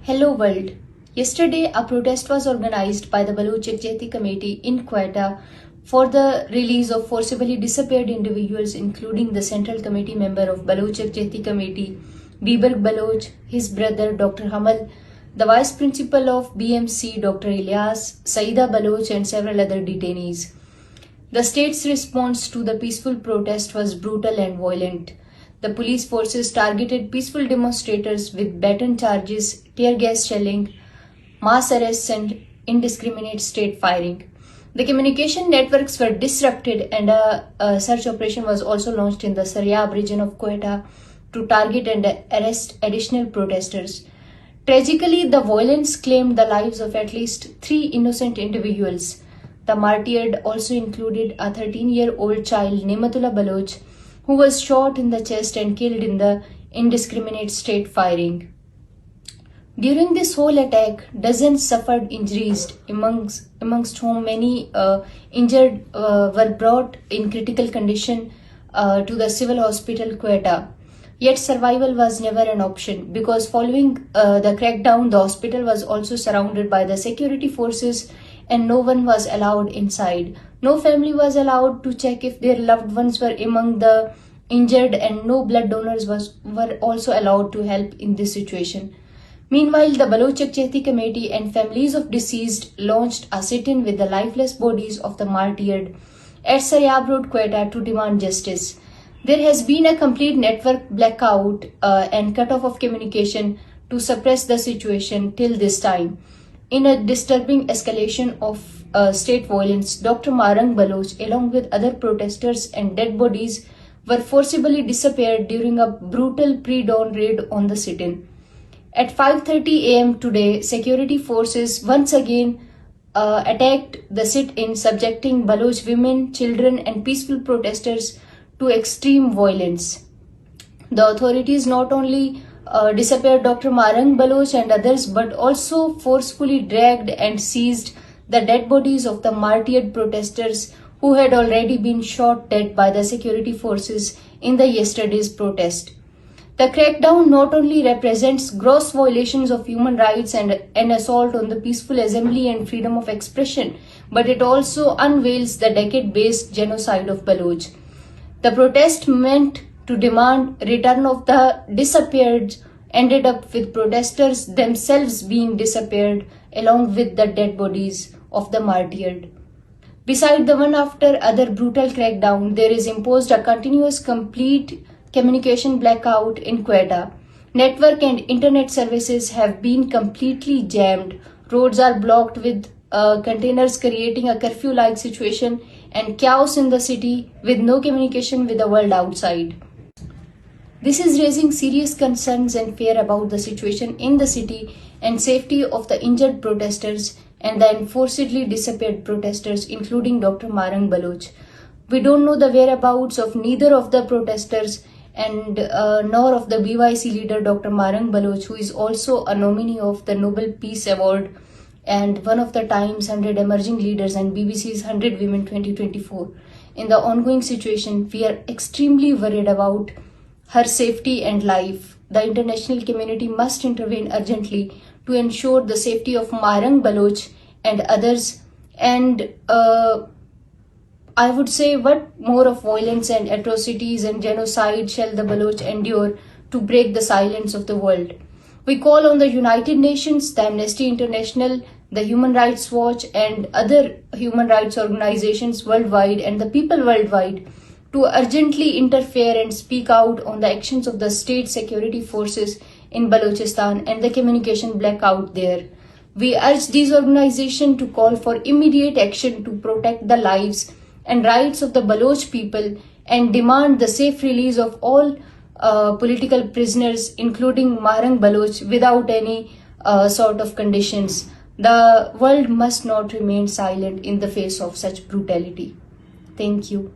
Hello world. Yesterday, a protest was organized by the Balochi Committee in Quetta for the release of forcibly disappeared individuals, including the Central Committee member of Balochi Committee, Mahrang Baloch, his brother Dr. Hamal, the Vice Principal of BMC Dr. Ilyas, Saida Baloch, and several other detainees. The state's response to the peaceful protest was brutal and violent. The police forces targeted peaceful demonstrators with baton charges, tear gas shelling, mass arrests, and indiscriminate state firing. The communication networks were disrupted, and a search operation was also launched in the Soorab region of Quetta to target and arrest additional protesters. Tragically, the violence claimed the lives of at least 3 innocent individuals. The martyred also included a 13-year-old child, Nematullah Baloch, who was shot in the chest and killed in the indiscriminate state firing. During this whole attack, dozens suffered injuries, amongst whom many injured were brought in critical condition to the civil hospital Quetta. Yet survival was never an option, because following the crackdown, the hospital was also surrounded by the security forces and no one was allowed inside. No family was allowed to check if their loved ones were among the injured, and no blood donors were also allowed to help in this situation. Meanwhile, the Balochi Committee and families of deceased launched a sit-in with the lifeless bodies of the martyred at Soorab Road, Quetta, to demand justice. There has been a complete network blackout and cut-off of communication to suppress the situation till this time. In a disturbing escalation of state violence, Dr. Mahrang Baloch, along with other protesters and dead bodies, were forcibly disappeared during a brutal pre-dawn raid on the sit-in. At 5:30 a.m. today, security forces once again attacked the sit-in, subjecting Baloch women, children, and peaceful protesters to extreme violence. The authorities not only disappeared Dr. Mahrang Baloch and others, but also forcefully dragged and seized the dead bodies of the martyred protesters who had already been shot dead by the security forces in the yesterday's protest. The crackdown not only represents gross violations of human rights and an assault on the peaceful assembly and freedom of expression, but it also unveils the decade-based genocide of Baloch. The protest meant to demand return of the disappeared ended up with protesters themselves being disappeared along with the dead bodies of the martyred. Beside the one after other brutal crackdown, there is imposed a continuous complete communication blackout in Quetta. Network and internet services have been completely jammed. Roads are blocked with containers, creating a curfew-like situation and chaos in the city with no communication with the world outside. This is raising serious concerns and fear about the situation in the city and safety of the injured protesters and the enforcedly disappeared protesters, including Dr. Mahrang Baloch. We don't know the whereabouts of neither of the protesters and nor of the BYC leader Dr. Mahrang Baloch, who is also a nominee of the Nobel Peace Award and one of the Times 100 Emerging Leaders and BBC's 100 Women 2024. In the ongoing situation, we are extremely worried about her safety and life. The international community must intervene urgently to ensure the safety of Mahrang Baloch and others. And I would say, what more of violence and atrocities and genocide shall the Baloch endure to break the silence of the world? We call on the United Nations, the Amnesty International, the Human Rights Watch, and other human rights organizations worldwide and the people worldwide to urgently interfere and speak out on the actions of the state security forces in Balochistan and the communication blackout there. We urge these organizations to call for immediate action to protect the lives and rights of the Baloch people and demand the safe release of all political prisoners, including Mahrang Baloch, without any sort of conditions. The world must not remain silent in the face of such brutality. Thank you.